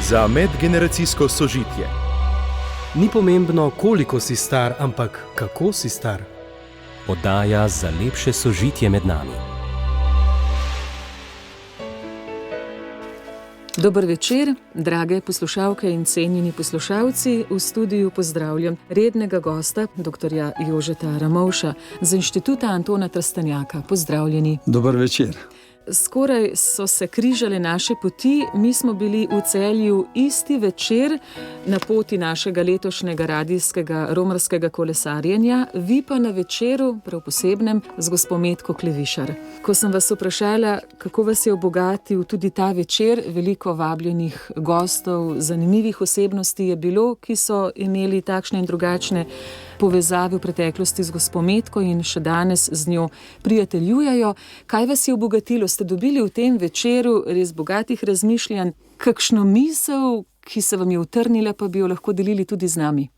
za medgeneracijsko sožitje. Ni pomembno, koliko si star, ampak kako si star. Oddaja za lepše sožitje med nami. Dober večer, drage poslušalke in cenjeni poslušalci. V studiu pozdravljam rednega gosta, dr. Jožeta Ramovša z Inštituta Antona Trstenjaka. Pozdravljeni. Dober večer. Skoraj so se križale naše poti. Mi smo bili v Celju isti večer na poti našega letošnjega radijskega romarskega kolesarjenja, vi pa na večeru, prav posebnem, z gospo Metko Klevišar. Ko sem vas vprašala, kako vas je obogatil tudi ta večer, veliko vabljenih gostov, zanimivih osebnosti je bilo, ki so imeli takšne in drugačne povezave v preteklosti z gospo Metko in še danes z njo prijateljujejo. Kaj vas je obogatilo? Ste dobili v tem večeru res bogatih razmišljanj, kakšno misel, ki se vam je utrnila, pa bi jo lahko delili tudi z nami?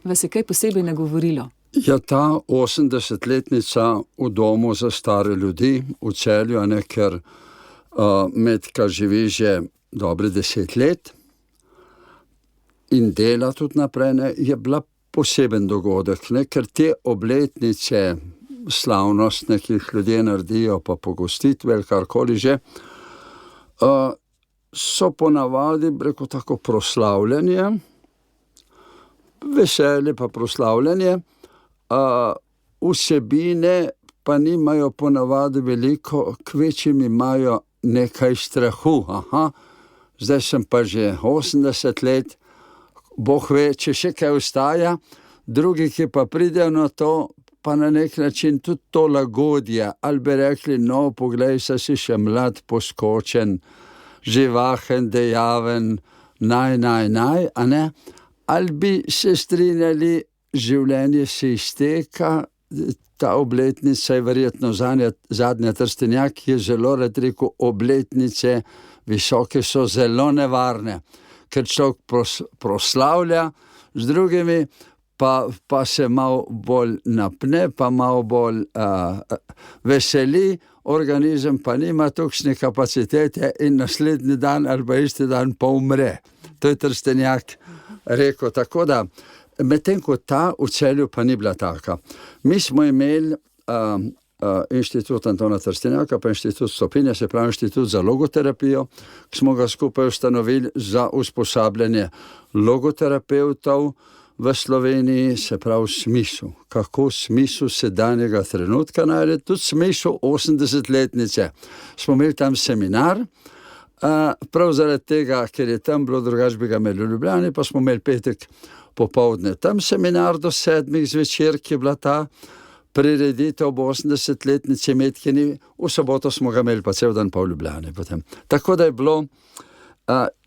Vas je kaj posebej nagovorilo? Ja, ta 80-letnica v domu za stare ljudi v Celju, ker Metka živi že dobre 10 let in dela tudi naprej, je bila poseben dogodek, ker te obletnice slavnostne, ki jih ljudje naredijo, pa pogostitve ali karkoli že, so ponavadi, rekel tako, proslavljanje, veselje pa proslavljanje, vsebine pa nimajo ponavadi veliko, kvečim imajo nekaj strahu. Zdaj sem pa že 80 let, Bog ve, če še kaj ostaja, drugi, ki pa pridejo na to, pa na nek način tudi to lagodje, ali bi rekli, no, poglej, si še mlad, poskočen, živahen, dejaven, ali bi se strinjali, življenje se izteka, ta obletnica je verjetno zadnja. Trstenjak je zelo rad rekel, obletnice visoke so zelo nevarne, ker človek proslavlja z drugimi, pa se malo bolj napne, pa malo bolj veseli, organizem pa nima točne kapacitete in naslednji dan ali pa isti dan pa umre. To je Trstenjak rekel. Tako da, medtem ko ta v Celju pa ni bila taka. Mi smo imeli Inštitut Antona Trstenjaka, pa Inštitut Stopinja, se pravi Inštitut za logoterapijo, ki smo ga skupaj ustanovili za usposabljanje logoterapevtov v Sloveniji, se pravi smisel. Kako smisel sedanjega trenutka najde, tudi smisel 80-letnice. Smo imeli tam seminar, prav zaradi tega, ker je tam bilo, drugače bi ga imeli v Ljubljani, pa smo imeli petek popoldne tam seminar do 7 zvečer, ki je bila ta prireditev ob 80-letnici Metkini, v soboto smo ga imeli pa cel dan pa v Ljubljani potem. Tako da je bilo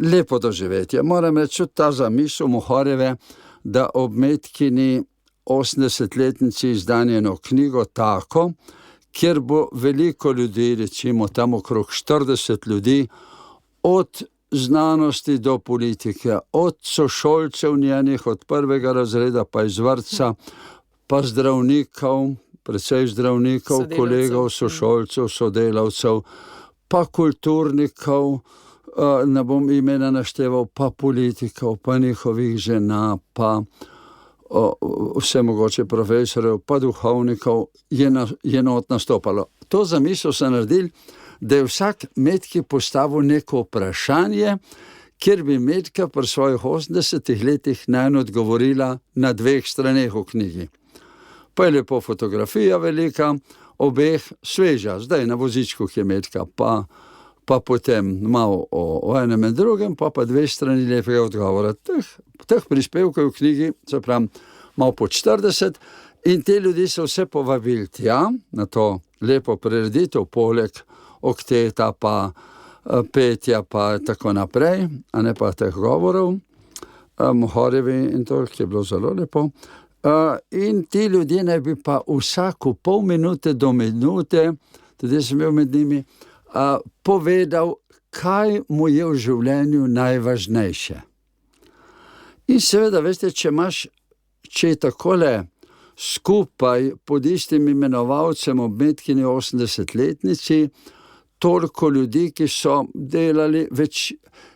lepo doživetje. Moram reči, ta zamisel Mohorjeve, da ob Metkini 80-letnici izdanje eno knjigo tako, kjer bo veliko ljudi, recimo tam okrog 40 ljudi, od znanosti do politike, od sošolcev njenih, od 1. razreda pa iz vrtca, pa zdravnikov, precej zdravnikov, kolegov, sošolcev, sodelavcev, pa kulturnikov, ne bom imena našteval, pa politikov, pa njihovih žena, pa vse mogoče profesorjev, pa duhovnikov je not nastopalo. To zamisel so naredili, da je vsak Metki postavil neko vprašanje, kjer bi Metka pri svojih 80 letih najmanj odgovorila na 2 straneh v knjigi. Pa je lepo fotografija velika, obeh sveža, zdaj na vozičku je Metka, pa potem malo o enem in drugem, pa 2 strani lepega odgovora. Teh prispevkov v knjigi, se pravi, malo pod 40, in te ljudi so vse povabili tja, na to lepo prireditev, poleg okteta, pa petja, pa tako naprej, a ne pa teh govorov, Mohorjevi in to, ki je bilo zelo lepo. In ti ljudje naj bi pa vsako pol minute do minute, tudi sem imel med njimi, povedal, kaj mu je v življenju najvažnejše. In seveda, veste, če je takole skupaj pod istim imenovalcem ob Metkini 80-letnici, toliko ljudi, ki so delali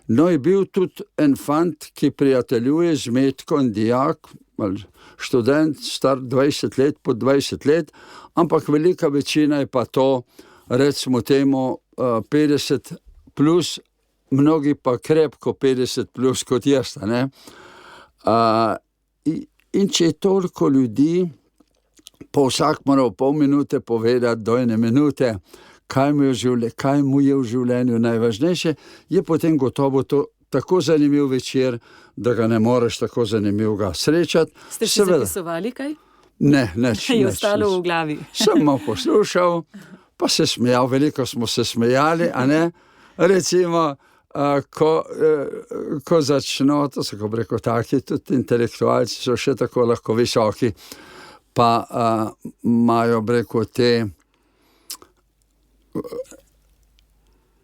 No, je bil tudi en fant, ki prijateljuje z Metko, en dijak, ali študent, star 20 let, po 20 let, ampak velika večina je pa to, recimo temu, 50 plus, mnogi pa krepko 50 plus kot jaz, ne. In če je toliko ljudi, pa vsak mora v pol minute povedati do 1 minute, kaj mu je v življenju najvažnejše, je potem gotovo to tako zanimiv večer, da ga ne moreš tako zanimivega srečati. Ste si zapisovali kaj? Ne, nič. Je ostalo v glavi. Sem malo poslušal, pa se smejal, veliko smo se smejali, a ne? Recimo, ko začno, to so, ko bi rekel, taki, tudi intelektualci so še tako lahko visoki, pa imajo, bi rekel, te,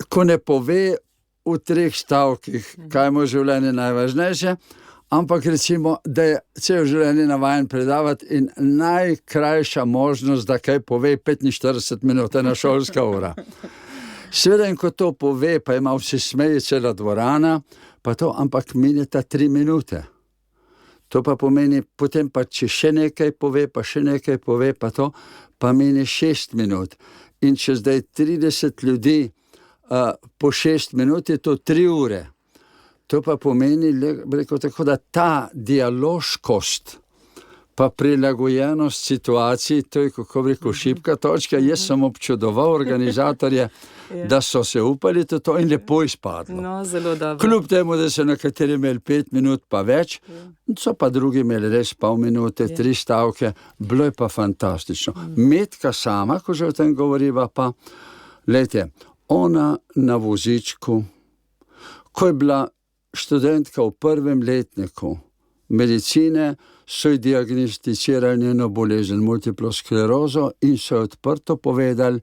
ko ne pove v 3 stavkih, kaj mu je življenje najvažnejše, ampak recimo, da je celo življenje navajen predavati in najkrajša možnost, da kaj pove 45 minut, ena šolska ura. Seveda, in ko to pove, pa ima vsi smeje, cela dvorana, pa to, ampak mineta 3 minute. To pa pomeni, potem pa če še nekaj pove, pa še nekaj pove, pa to, pa meni 6 minut. In če zdaj 30 ljudi po 6 minut, je to 3 ure. To pa pomeni, rekel tako, da ta dialoškost, pa prilagojenost situaciji, to je, kako rekel, šibka točka. Jaz sem občudoval organizatorje, da so se upali to in lepo izpadlo. No, zelo dobro. Kljub temu, da so nekateri imeli 5 minut pa več, so pa drugi imeli res pol minute, 3 stavke, bilo je pa fantastično. Metka sama, ko že o tem govoriva, pa, glejte, ona na vozičku, ko je bila študentka v 1. letniku medicine, so ji diagnosticirali njeno bolezen, multiplo sklerozo, in so ji odprto povedali,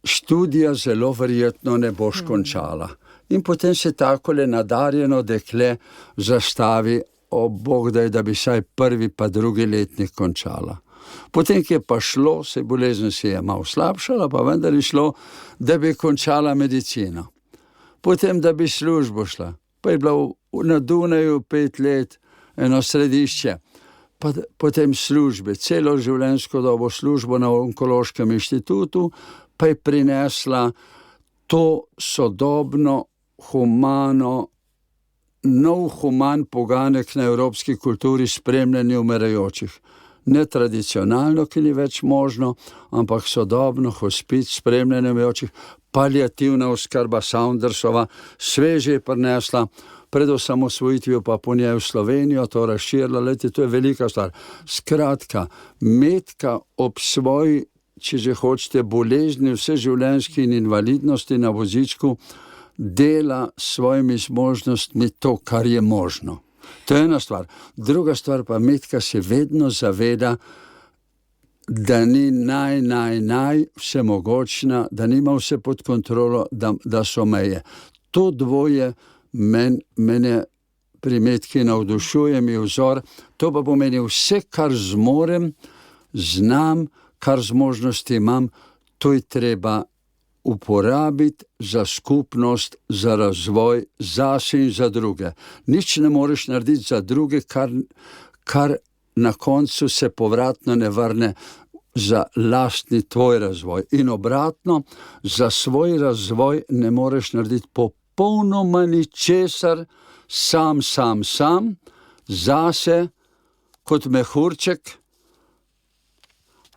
študija zelo verjetno ne boš končala. In potem se takole nadarjeno dekle zastavi, o Bog daj, da bi saj 1. pa 2. letnik končala. Potem, ki je pa šlo, se bolezen si je malo slabšala, pa vendar je šlo, da bi končala medicino. Potem, da bi službo šla. Pa je bila na Dunaju 5 let, eno središče. Potem službe, celo življenjsko dobo službo na Onkološkem inštitutu, pa je prinesla to sodobno, humano, nov human poganek na evropski kulturi spremljanja umirajočih. Ne tradicionalno, ki ni več možno, ampak sodobno, hospic, spremljanje umirajočih, paliativna oskrba Saundersova, sveže je prinesla, pred osamosvojitvijo pa po njej v Slovenijo, to razširila, leti, to je velika stvar. Skratka, Metka ob svoji, če že hočete, bolezni, vseživljenjski in invalidnosti na vozičku, dela s svojimi zmožnostmi to, kar je možno. To je ena stvar. Druga stvar pa, Metka se vedno zaveda, da ni vsemogočna, da nima vse pod kontrolo, da so meje. To dvoje mene pri Metki navdušuje, mi vzor. To pa pomeni vse, kar zmorem, znam, kar zmožnosti imam, to je treba uporabiti za skupnost, za razvoj, zase in za druge. Nič ne moreš narediti za druge, kar na koncu se povratno ne vrne za lastni tvoj razvoj. In obratno, za svoj razvoj ne moreš narediti popolnoma ničesar, sam, zase, kot mehurček,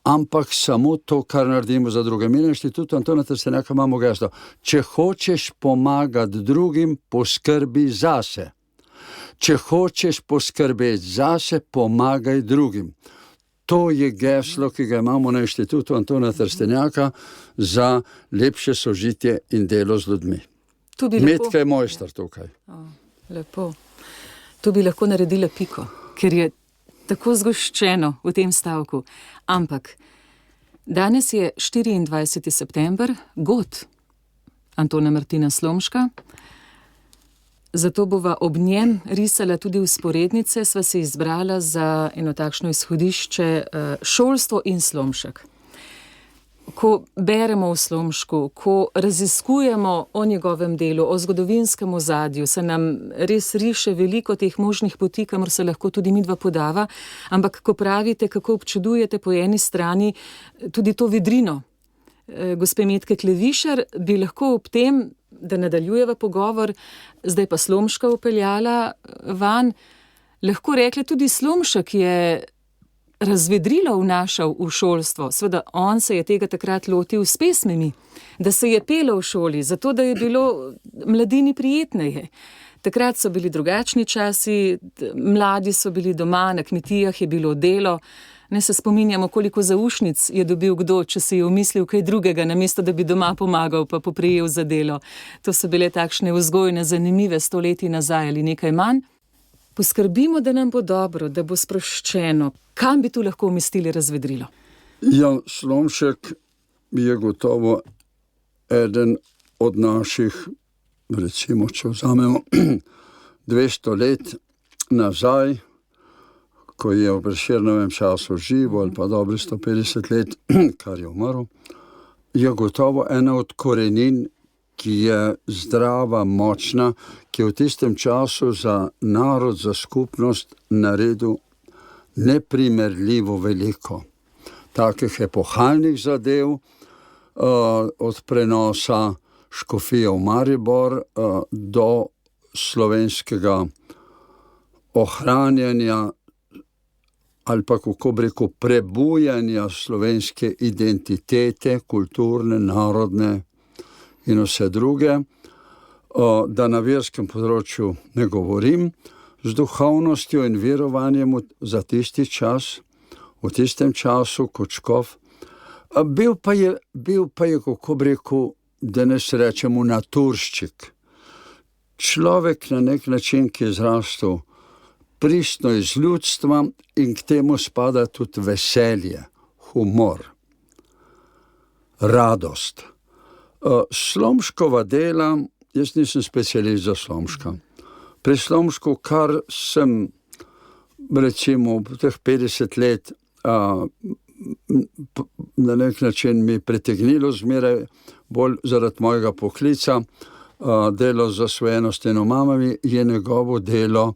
ampak samo to, kar naredimo za druge. Mi na inštitutu Antona Trstenjaka imamo geslo: če hočeš pomagati drugim, poskrbi zase. Če hočeš poskrbeti zase, pomagaj drugim. To je geslo, ki ga imamo na inštitutu Antona Trstenjaka za lepše sožitje in delo z ljudmi. Metka je mojster tukaj. Lepo. To bi lahko naredila piko, ker je tako zgoščeno v tem stavku. Ampak danes je 24. september, god Antona Martina Slomška, zato bova ob njem risala tudi vzporednice, sva se izbrala za eno takšno izhodišče šolstvo in Slomšek. ko beremo o Slomšku, ko raziskujemo o njegovem delu, o zgodovinskem ozadju, se nam res riše veliko teh možnih poti, kamor se lahko tudi midva podava, ampak ko pravite, kako občudujete po eni strani tudi to vedrino gospe Metke Klevišar, bi lahko ob tem, da nadaljujeva pogovor, zdaj pa Slomška upeljala van, lahko rekli tudi Slomšek je razvedrilo vnašal v šolstvo. Sveda on se je tega takrat lotil s pesmimi, da se je pelo v šoli, zato da je bilo mladini prijetneje. Takrat so bili drugačni časi, mladi so bili doma, na kmetijah je bilo delo. Ne se spominjamo, koliko zaušnic je dobil kdo, če si je umislil kaj drugega, namesto da bi doma pomagal pa poprijel za delo. To so bile takšne vzgojne, zanimive stoletji nazaj ali nekaj manj. Poskrbimo, da nam bo dobro, da bo sproščeno. Kam bi tu lahko umestili razvedrilo? Ja, Slomšek je gotovo eden od naših, recimo, če vzamemo 200 let nazaj, ko je v Prešernovem času živo, ali pa dobri 150 let, kar je umrl, je gotovo ena od korenin, ki je zdrava, močna, ki je v tistem času za narod, za skupnost naredil neprimerljivo veliko. Takih epohalnih zadev, od prenosa škofije v Maribor do slovenskega ohranjanja ali pa, kako bi rekel, prebujanja slovenske identitete, kulturne, narodne in vse druge, da na verskem področju ne govorim, z duhovnostjo in verovanjem za tisti čas, v tistem času kot škof. Bil pa je, kako bi rekel, danes rečemo naturščik. Človek na nek način, ki je zrastel pristno iz ljudstva in k temu spada tudi veselje, humor, radost. Slomškova dela, jaz nisem specialist za Slomška. Pri Slomšku, kar sem, recimo, v teh 50 let na nek način mi pritegnilo zmeraj bolj zaradi mojega poklica, delo z zasvojenostjo mamami, je njegovo delo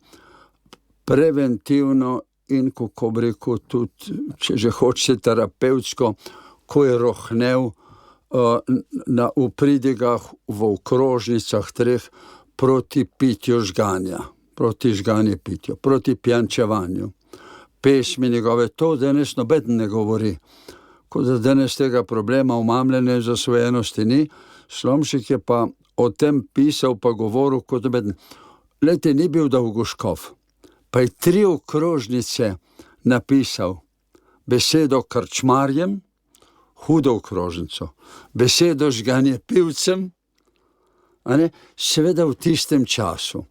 preventivno in, kako bi rekel, tudi, če že hočete, terapevtsko, ko je rohnel v pridigah, v okrožnicah 3 proti pitju žganja, proti žganje pitju, proti pjančevanju. Pesmi njegove, to danes nobeden ne govori. Ko da danes tega problema omamljene zasvojenosti ni, Slomšek je pa o tem pisal, pa govoril kot nobeden. Lejte, ni bil dolgoškov, pa je 3 okrožnice napisal. Besedo krčmarjem, hudo okrožnico, besedo žganje pivcem, seveda v tistem času.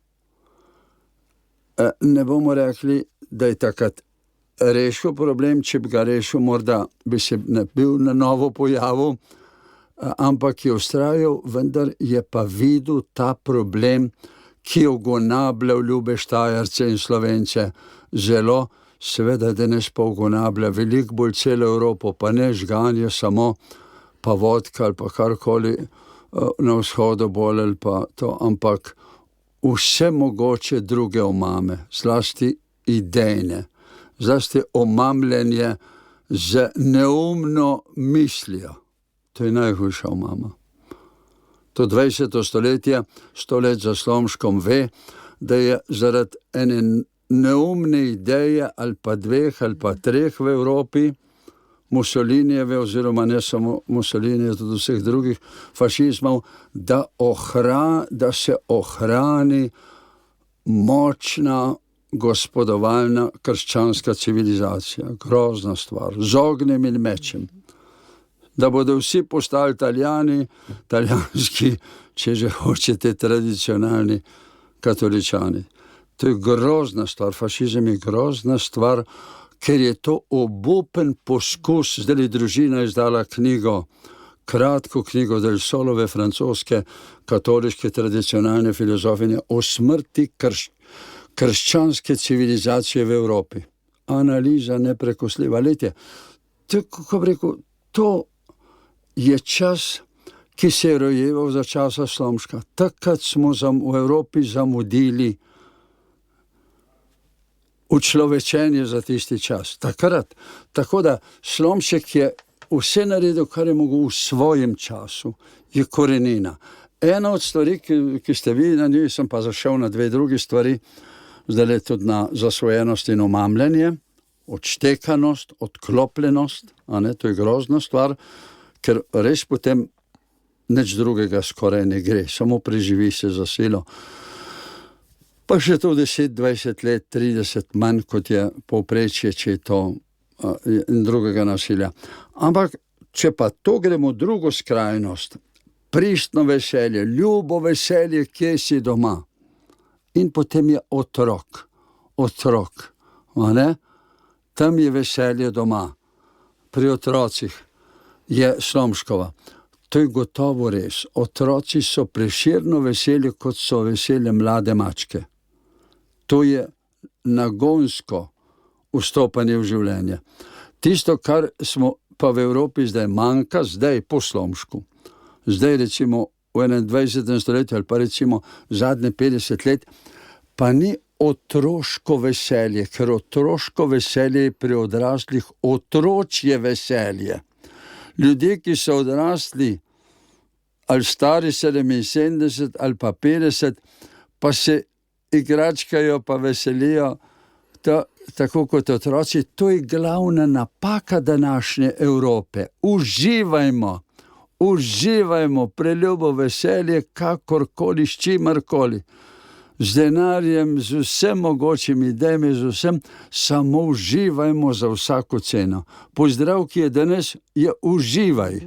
Ne bomo rekli, da je takrat rešil problem, če bi ga rešil, morda bi se ne bil na novo pojavil, ampak je vztrajal, vendar je pa videl ta problem, ki je ugonabljal ljube Štajerce in Slovence zelo, seveda danes pa ugonablja veliko bolj celo Evropo, pa ne žganje samo, pa vodka ali pa karkoli na vzhodu bolj ali pa to, ampak vse mogoče druge omame, zlasti idejne, zlasti omamljenje z neumno mislijo. To je najhujša omama. To 20. stoletje, 100 let za Slomškom, ve, da je zaradi ene neumne ideje ali pa 2 ali pa 3 v Evropi, Mussolinijeve, oziroma ne samo Mussolinije, tudi vseh drugih fašizmov, da se ohrani močna gospodovalna krščanska civilizacija. Grozna stvar, z ognjem in mečem. Da bodo vsi postali Italijani, italijanski, če že hočete, tradicionalni katoličani. To je grozna stvar, fašizem je grozna stvar, ker je to obupen poskus. Zdaj družina izdala knjigo, kratko knjigo Del Solove, francoske katoliške tradicionalne filozofinje, o smrti krščanske civilizacije v Evropi. Analiza neprekosljiva. Lejte, kako bi rekel, to je čas, ki se je rojeval za časa Slomška. Takrat smo v Evropi zamudili učlovečenje za tisti čas. Takrat. Tako da Slomšek je vse naredil, kar je mogel v svojem času, je korenina. Ena od stvari, ki ste vi na njej, sem pa zašel na dve drugi stvari, zdaj je tudi na zasvojenost in omamljanje, odštekanost, odklopljenost, to je grozna stvar, ker res potem nič drugega skoraj ne gre, samo preživi se za silo. Pa še to 10, 20 let, 30 manj, kot je povprečje, če je to drugega nasilja. Ampak, če pa to gremo drugo skrajnost, pristno veselje, ljubo veselje, kje si doma. In potem je otrok, tam je veselje doma, pri otrocih je Slomškova. To je gotovo res. Otroci so Prešerno veselje, kot so veselje mlade mačke. To je nagonsko vstopanje v življenje. Tisto, kar smo pa v Evropi zdaj manjka, zdaj po Slomšku, zdaj recimo v 21. stoletju ali pa recimo zadnje 50 let, pa ni otroško veselje, ker otroško veselje je pri odraslih otročje veselje. Ljudje, ki so odrasli, ali stari 77 ali pa 50, pa se igračkajo, pa veselijo, tako kot otroci, to je glavna napaka današnje Evrope. Uživajmo preljubo veselje, kakorkoli, s čimarkoli. Z denarjem, z vsem mogočimi idejami, z vsem, samo uživajmo za vsako ceno. Pozdrav, ki je danes, je uživaj.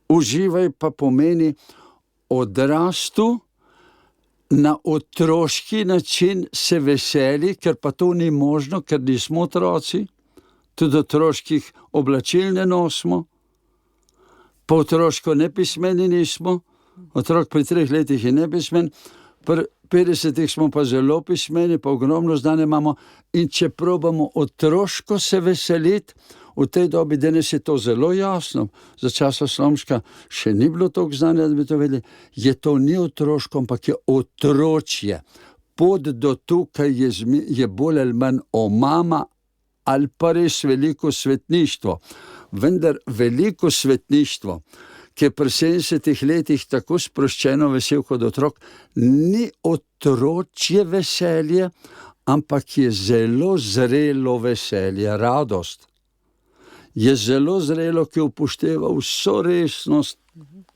Uživaj pa pomeni odrastu, na otroški način se veseli, ker pa to ni možno, ker nismo otroci, tudi otroških oblačil ne nosimo, pa otroško nepismeni nismo, otrok pri 3 letih je nepismen, pri 50 smo pa zelo pismeni, pa ogromno znanja imamo, in če probamo otroško se veseliti, v tej dobi danes je to zelo jasno, za časa Slomška še ni bilo toliko znanja, da bi to vedeli, to ni otroško, ampak je otročje. Pot do tukaj je bolj ali manj omama ali pa res veliko svetništvo. Vendar veliko svetništvo, ki je pri 70 letih tako sproščeno vesel kot otrok, ni otročje veselje, ampak je zelo zrelo veselje, radost. Je zelo zrelo, ki upošteva vso resnost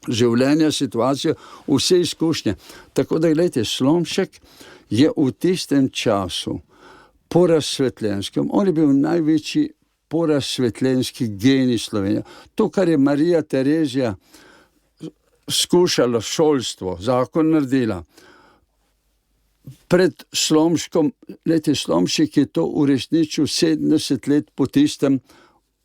življenja, situacijo, vse izkušnje. Tako da, gledajte, Slomšek je v tistem času porazsvetljenskem, on je bil največji porazsvetljenski genij Slovenije. To, kar je Marija Terezija skušala šolstvo, zakon naredila, pred Slomškom, gledajte, Slomšek je to uresničil 70 let po tistem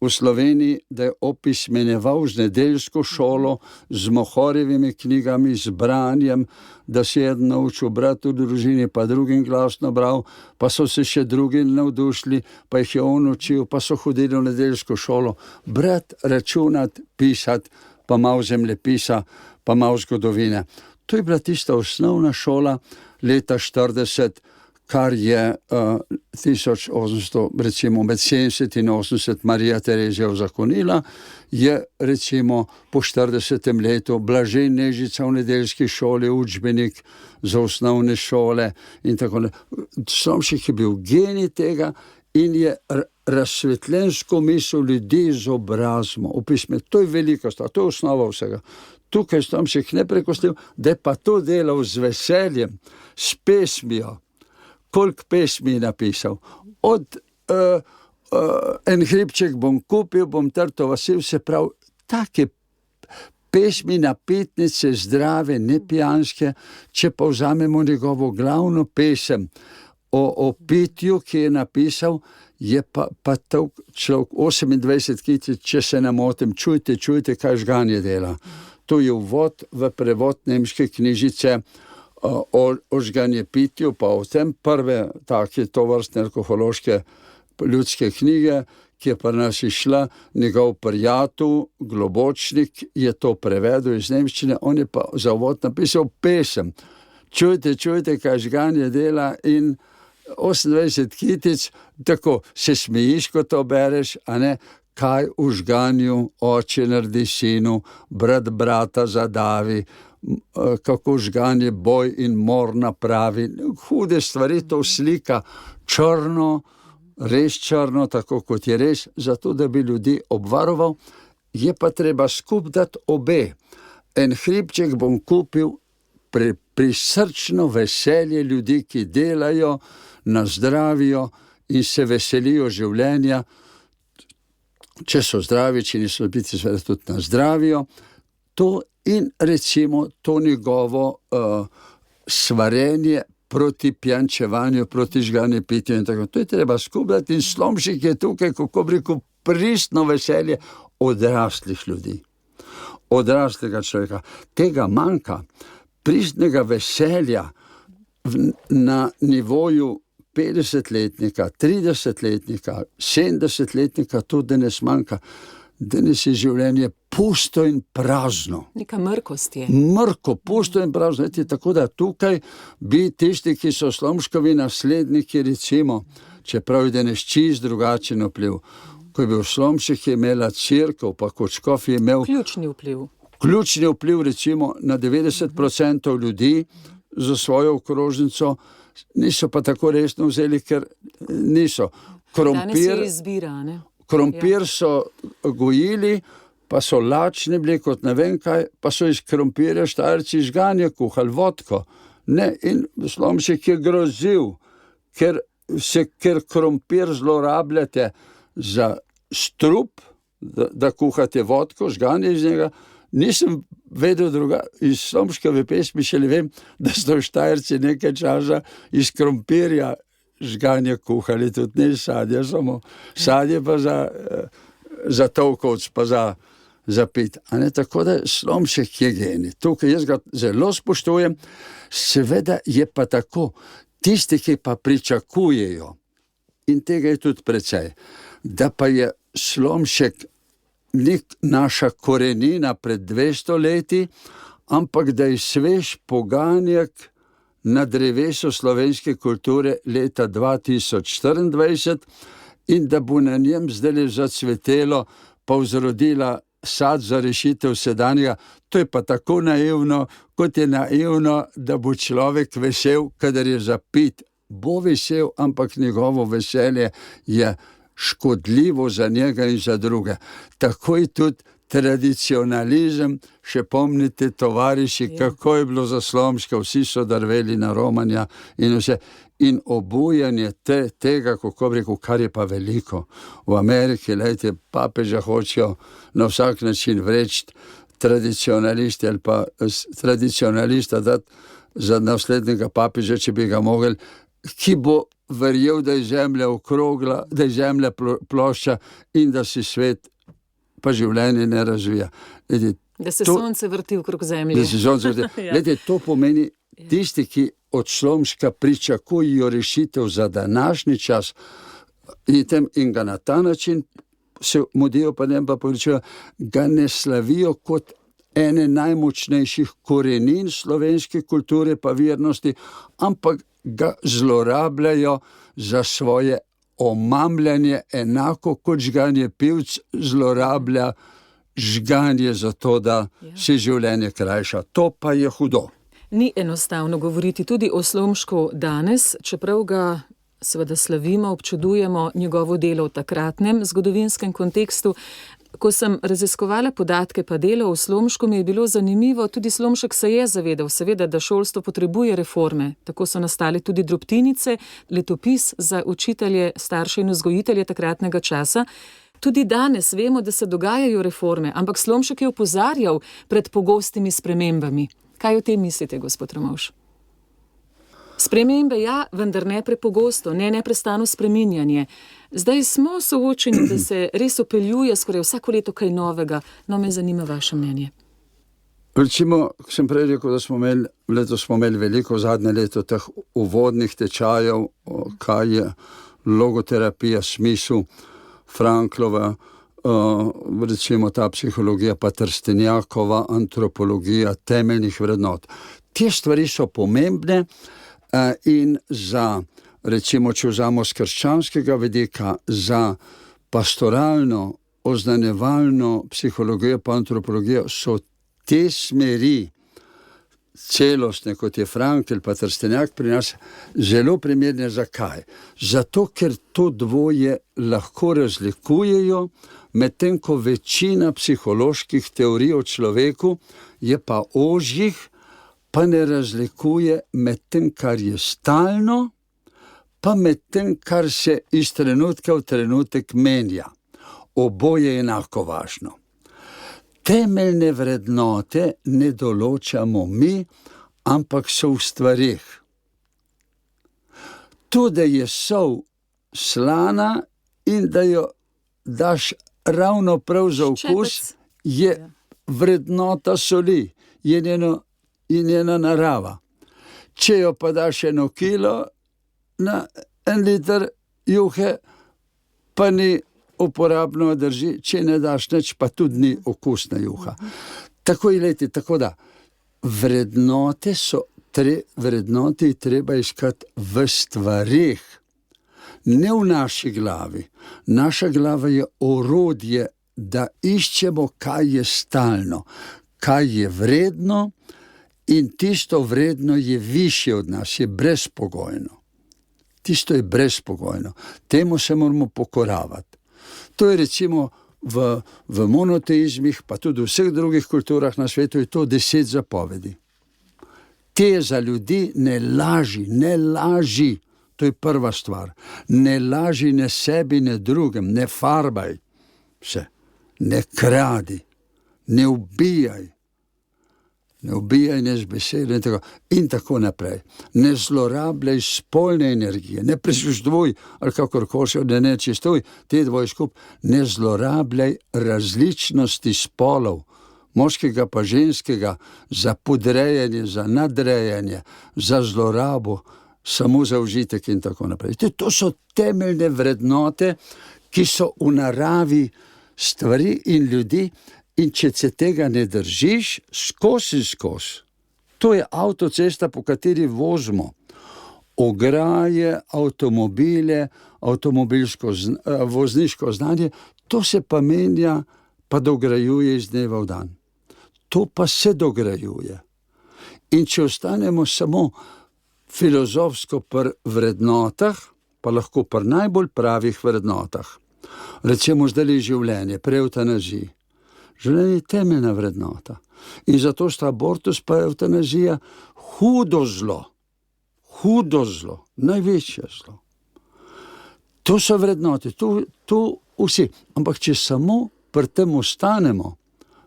v Sloveniji, da je opismenjeval z nedeljsko šolo, z Mohorjevimi knjigami, z branjem, da se je naučil brati v družini, pa drugim glasno bral, pa so se še drugi navdušili, pa jih je on učil, pa so hodili v nedeljsko šolo, brati, računati, pisati, pa malo zemljepisa, pa malo zgodovine. To je bila tista osnovna šola leta 40, kar je 1800, recimo med 70 in 80 Marija Terezija uzakonila, je recimo po 40. letu Blažej Nežica v nedeljski šoli, učbenik za osnovne šole in tako naprej. Slomšek je bil genij tega in je razsvetljensko misel ljudi izobrazimo, opisme. To je velika stvar, to je osnova vsega. Tukaj Slomšek ne prekostil, da je pa to delal z veseljem, s pesmijo. Koliko pesmi je napisal. Od En hribček bom kupil, bom trto vasil, se pravi, take pesmi, napitnice, zdrave, nepijanske. Če pa vzamemo njegovo glavno pesem o pitju, ki je napisal, je pa to človek 28 kiti, če se ne motim, čujte, kaj žganje dela. To je uvod v prevod nemške knjižice o žganje pitju, pa o tem prve take tovrstne alkohološke ljudske knjige, ki je pri nas išla, njegov prijatelj, Globočnik, je to prevedel iz nemščine, on je pa za uvod napisal pesem. Čujte, kaj žganje dela, in 28 kitic, tako se smejiš, ko to bereš, a ne, kaj v žganju oče naredi sinu, brat brata zadavi, kako žganje boj in mor napravi. Hude stvari to slika, črno, res črno, tako kot je res, zato da bi ljudi obvaroval. Je pa treba skup dati obe. En hribček bom kupil, prisrčno veselje ljudi, ki delajo, nazdravijo in se veselijo življenja. Če so zdravi, če niso biti, seveda tudi nazdravijo. To in recimo to njegovo svarenje proti pjančevanju, proti žganju pitju in tako. To je treba skupljati in Slomšek je tukaj, kako bi rekel, pristno veselje odraslih ljudi. Odraslega človeka. Tega manjka. Pristnega veselja na nivoju 50-letnika, 30-letnika, 70-letnika, to danes manjka. Danes je življenje pusto in prazno. Neka mrkost je. Mrko, pusto in prazno. Tako da tukaj bi tisti, ki so Slomškovi nasledniki, recimo, čeprav je danes čist drugačen vpliv. Ko je bil Slomšek, je imela cerkev, pa kot škof je imel ključni vpliv recimo na 90% ljudi za svojo okrožnico, niso pa tako resno vzeli, ker niso. Danes je izbira, ne? Krompir so gojili, pa so lačni bili kot ne vem kaj, pa so iz krompirja Štajerci žganje kuhali, vodko. Ne, in Slomšek je grozil, ker krompir zlorabljate za strup, da kuhate vodko, žganje iz njega. Nisem vedel iz Slomškove pesmi, šele vem, da so Štajerci nekaj časa iz krompirja žganje kuhali, tudi ne sadje, samo sadje pa za tolkovc, pa za pit. A ne, tako da Slomšek je genij. Tukaj jaz ga zelo spoštujem, seveda je pa tako, tisti, ki pa pričakujejo, in tega je tudi precej, da pa je Slomšek naša korenina pred 200 leti, ampak da je svež poganjek na drevesu slovenske kulture leta 2024 in da bo na njem zdaj zacvetelo, pa vzrodila sad za rešitev sedanjega. To je pa tako naivno, kot je naivno, da bo človek vesel, kadar je zapit. Bo vesel, ampak njegovo veselje je škodljivo za njega in za druge. Tako je tudi tradicionalizem, še pomnite, tovariši, kako je bilo za Slomška, vsi so drveli na romanja in vse. In obujanje tega, kako bi rekel, kar je pa veliko. V Ameriki, lejte, papeža hočejo na vsak način vreči tradicionalisti ali pa tradicionalista dati za naslednjega papeža, če bi ga mogli, ki bo verjel, da je zemlja okrogla, da je zemlja plošča in da se svet pa življenje ne razvija. Da se sonce vrti okrog zemlje. Da se sonce vrti. Glede, to pomeni, tisti, ki od Slomška pričakujejo rešitev za današnji čas in ga na ta način se mudijo, pa ne pa povečujo, ga ne slavijo kot ene najmočnejših korenin slovenske kulture pa vernosti, ampak ga zlorabljajo za svoje omamljanje, enako kot žganje pivc zlorablja žganje za to, da se življenje krajša. To pa je hudo. Ni enostavno govoriti tudi o Slomšku danes, čeprav ga seveda slavimo, občudujemo njegovo delo v takratnem zgodovinskem kontekstu. Ko sem raziskovala podatke pa delo v Slomšku, mi je bilo zanimivo, tudi Slomšek se je zavedal, seveda, da šolstvo potrebuje reforme. Tako so nastale tudi drobtinice, letopis za učitelje, starše in vzgojitelje takratnega časa. Tudi danes vemo, da se dogajajo reforme, ampak Slomšek je opozarjal pred pogostimi spremembami. Kaj o tem mislite, gospod Ramovš? Spremembe ja, vendar ne prepogosto, ne neprestano spreminjanje. Zdaj smo soočeni, da se res opeljuje skoraj vsako leto kaj novega. No, me zanima vaše mnenje. Recimo, sem prej rekel, da letos smo imeli veliko zadnje leto teh uvodnih tečajev, kaj je logoterapija, smisel Franklova, recimo ta psihologija, pa Trstenjakova antropologija temeljnih vrednot. Te stvari so pomembne in za, recimo, če vzamo z krščanskega vidika, za pastoralno, oznanjevalno psihologijo pa antropologijo so te smeri celostne, kot je Frankl pa Trstenjak pri nas, zelo primerne. Zakaj? Zato, ker to dvoje lahko razlikujejo, medtem ko večina psiholoških teorij o človeku je pa ožjih, pa ne razlikuje med tem, kar je stalno, pa med tem, kar se iz trenutka v trenutek menja. Oboje je enako važno. Temeljne vrednote ne določamo mi, ampak so v stvareh. To, da je sol slana in da jo daš ravno prav za okus, je vrednota soli, je njena narava. Če jo pa daš 1 kilo na 1 liter juhe, pa ni uporabno drži, če ne daš nič, pa tudi ni okusna juha. Tako da vrednote vrednote treba iskati v stvareh, ne v naši glavi. Naša glava je orodje, da iščemo, kaj je stalno, kaj je vredno, in tisto vredno je višje od nas, je brezpogojno. Tisto je brezpogojno. Temu se moramo pokoravati. To je recimo v monoteizmih, pa tudi v vseh drugih kulturah na svetu, je to 10 zapovedi. Te za ljudi ne laži, to je prva stvar. Ne laži ne sebi, ne drugem, ne farbaj se, ne kradi, ne ubijaj, ne z besedo in tako naprej. Ne zlorabljaj spolne energije, ne prislužduj ali kakorkoli, da ne čistuj, te dvoje skupaj. Ne zlorabljaj različnosti spolov, moškega pa ženskega, za podrejanje, za nadrejanje, za zlorabo, samo za užitek in tako naprej. To so temeljne vrednote, ki so v naravi stvari in ljudi. In če se tega ne držiš, skozi, to je avtocesta, po kateri vozimo. Ograje, avtomobile, vozniško znanje, to se pa menja, pa dograjuje iz dneva v dan. To pa se dograjuje. In če ostanemo samo filozofsko pri vrednotah, pa lahko pri najbolj pravih vrednotah. Recimo zdaj življenje, pri evtanaziji. Življenje je temeljna vrednota. In zato sta abortus pa evtanazija hudo zlo, največje zlo. To so vrednote, to vsi. Ampak če samo pri tem ostanemo,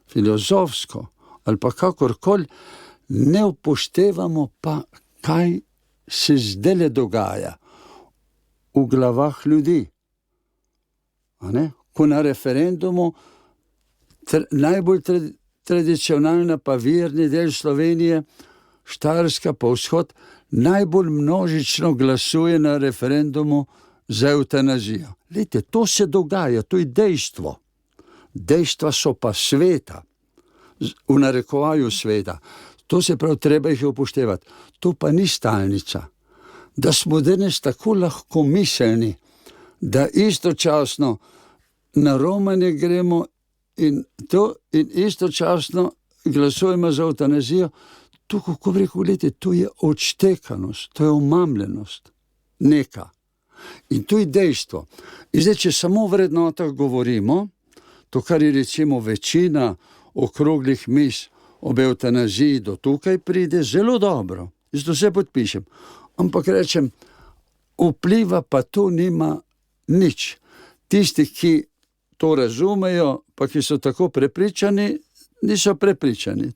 filozofsko ali pa kakorkoli, ne upoštevamo pa, kaj se zdajle dogaja v glavah ljudi. Ko na referendumu najbolj tradicionalna pa verni del Slovenije, Štajerska pa vzhod, najbolj množično glasuje na referendumu za evtanazijo. Glejte, to se dogaja, to je dejstvo. Dejstva so pa sveta, v narekovaju sveta. To se pravi, treba jih upoštevati. To pa ni stalnica. Da smo danes tako lahkomiselni, da istočasno na romanje gremo in istočasno glasujemo za evtanazijo, to, kako bi rekel, gledajte, to je odštekanost, to je omamljenost, neka. In to je dejstvo. In zdaj, če samo o vrednotah govorimo, to, kar je recimo večina okroglih miz ob evtanaziji do tukaj pride, zelo dobro. Jaz to vse podpišem. Ampak rečem, vpliva pa to nima nič. Tisti, ki to razumejo, pa ki so tako prepričani, niso prepričani.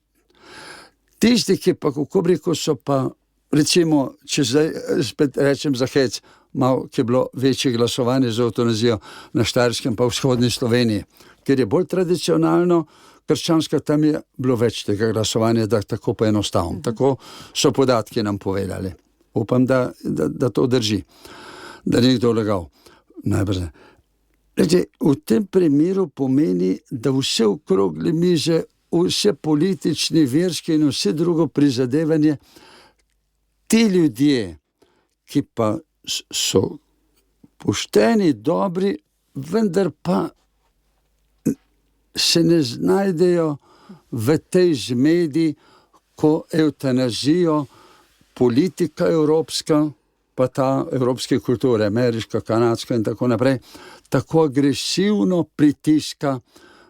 Tisti, ki pa, kako bi rekel, so pa, recimo, če zdaj spet rečem za hec, malo, ki je bilo večje glasovanje za evtanazijo na Štajerskem pa v vzhodni Sloveniji, ker je bolj tradicionalno krščanska, tam je bilo več tega glasovanja, da tako pa enostavno. Tako so podatki nam povedali. Upam, da to drži. Da ni kdo lagal. Najbrž. V tem primeru pomeni, da vse okrogle mize, vse politični, verski in vse drugo prizadevanje, ti ljudje, ki pa so pošteni, dobri, vendar pa se ne znajdejo v tej zmedi, ko evtanazijo politika evropska, pa ta evropske kulture, ameriška, kanadska in tako naprej, tako agresivno pritiska,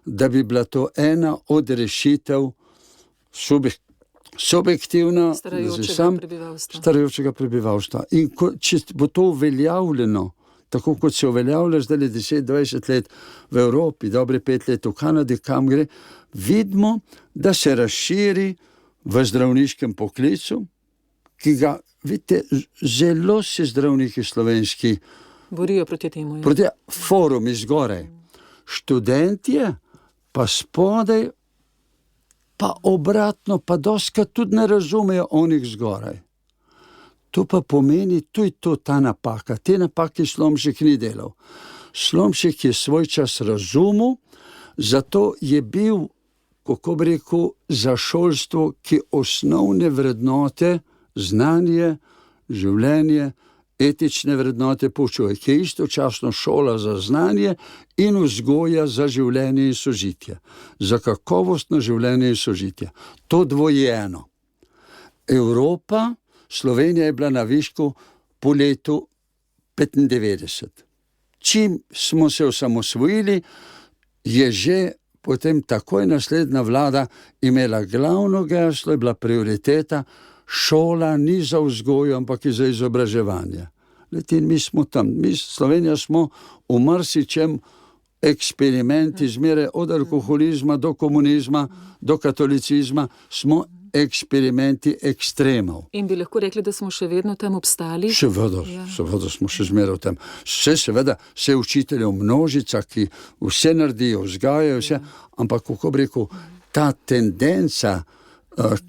da bi bila to ena od rešitev subjektivna starajočega prebivalstva. In če bo to uveljavljeno, tako kot se uveljavlja zdaj 10-20 let v Evropi, dobre 5 let v Kanadi, kam gre, vidimo, da se razširi v zdravniškem poklicu, ki ga, vidite, zelo se zdravniki slovenski borijo proti temu. Proti forumi zgoraj. Študentje pa spodaj, pa obratno, pa doskrat tudi ne razumejo onih zgoraj. To pa pomeni, tu je to ta napaka. Te napake Slomšek ni delal. Slomšek je svoj čas razumel, zato je bil, kako bi rekel, za šolstvo, ki osnovne vrednote, znanje, življenje, etične vrednote poučuje, ki je istočasno šola za znanje in vzgoja za življenje in sožitje. Za kakovostno življenje in sožitje. To dvojeno. Evropa, Slovenija je bila na višku po letu 95. Čim smo se osamosvojili, je že potem takoj naslednja vlada imela glavno geslo, je bila prioriteta, šola ni za vzgojo, ampak je za izobraževanje. In mi smo tam, Slovenija smo v marsičem eksperimenti, zmeraj od alkoholizma do komunizma, do katolicizma, smo eksperimenti ekstremov. In bi lahko rekli, da smo še vedno tam obstali? Seveda smo še zmeraj tam. Seveda, vse učiteljev množica, ki vse naredijo, vzgajajo vse, ampak kako bi rekel, ta tendenca,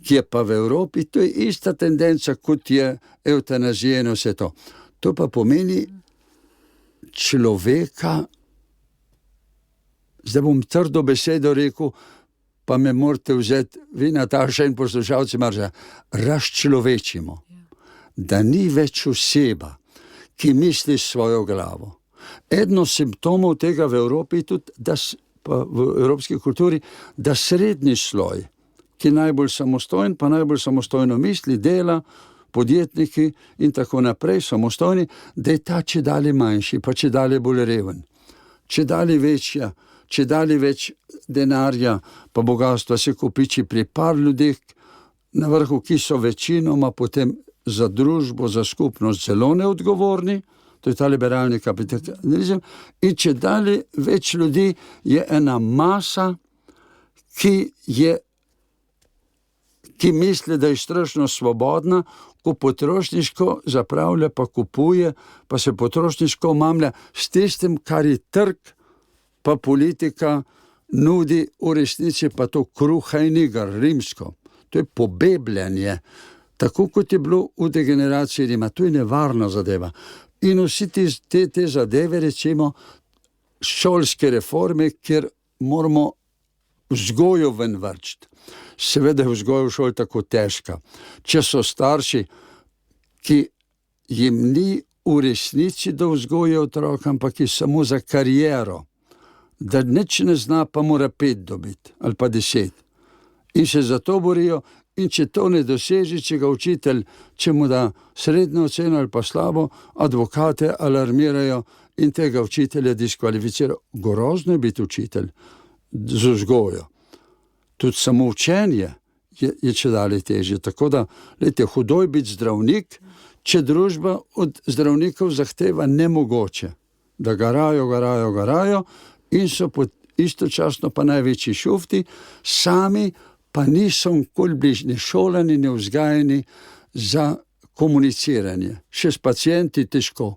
ki je pa v Evropi, to je ista tendenca, kot je evtanazija in vse to. To pa pomeni človeka, zdaj bom trdo besedo rekel, pa me morate vzeti, vi Nataša in poslušalci Marša, razčlovečimo, da ni več oseba, ki misli s svojo glavo. Eden od simptomov tega v Evropi tudi, pa v evropski kulturi, da srednji sloj, ki najbolj samostojen, pa najbolj samostojno misli, dela, podjetniki in tako naprej, samostojni, da je ta čedalje manjši, pa čedalje bolj reven, čedalje večja, čedalje več denarja, pa bogatstva se kopiči pri par ljudeh na vrhu, ki so večinoma potem za družbo, za skupnost zelo neodgovorni, to je ta liberalni kapitalizem, in čedalje več ljudi je ena masa, ki misli, da je strašno svobodna, ko potrošniško zapravlja, pa kupuje, pa se potrošniško omamlja s tistim, kar je trg, pa politika nudi, v resnici pa to kruha in iger, rimsko. To je pobebljanje, tako kot je bilo v degeneraciji Rima. To je nevarna zadeva. In vsi te zadeve, recimo šolske reforme, kjer moramo vzgojo ven vrčiti. Seveda je vzgoja v šoli tako težka. Če so starši, ki jim ni v resnici do vzgoje otroka, ampak je samo za kariero, da nič ne zna, pa mora 5 dobiti, ali pa 10. In se za to borijo, in če to ne doseži, če ga učitelj, če mu da srednjo oceno ali pa slabo, advokate alarmirajo in tega učitelja diskvalificirajo. Grozno je biti učitelj z vzgojo. Tudi samo učenje je čedalje težje. Tako da, glejte, hudo je biti zdravnik, če družba od zdravnikov zahteva nemogoče, da garajo, in so istočasno pa največji šufti, sami pa niso nikoli bližnji šolani, ne vzgajani za komuniciranje. Še s pacienti težko.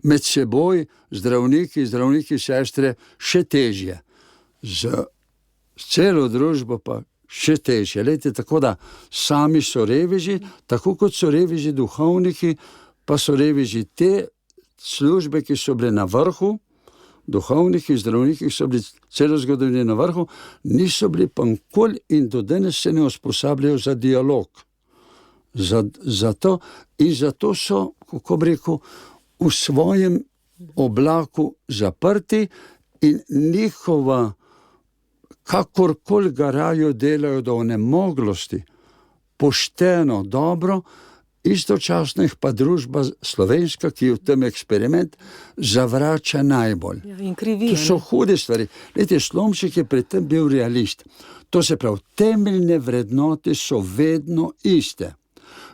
Med seboj zdravniki, sestre, še težje. Z celo družbo pa še težje. Lejte, tako da sami so reveži, tako kot so reveži duhovniki, pa so reveži te službe, ki so bile na vrhu, duhovniki, zdravniki so bili celo zgodovino na vrhu, niso bili pa nikoli in do danes se ne usposabljajo za dialog. Zato so, kako bi rekel, v svojem oblaku zaprti in njihova, kakorkoli garajo, delajo do onemoglosti, pošteno, dobro, istočasno jih pa družba slovenska, ki je v tem eksperiment, zavrača najbolj. Ja, in krivi. To so hude stvari. Glejte, Slomšek je pri tem bil realist. To se pravi, temeljne vrednote so vedno iste.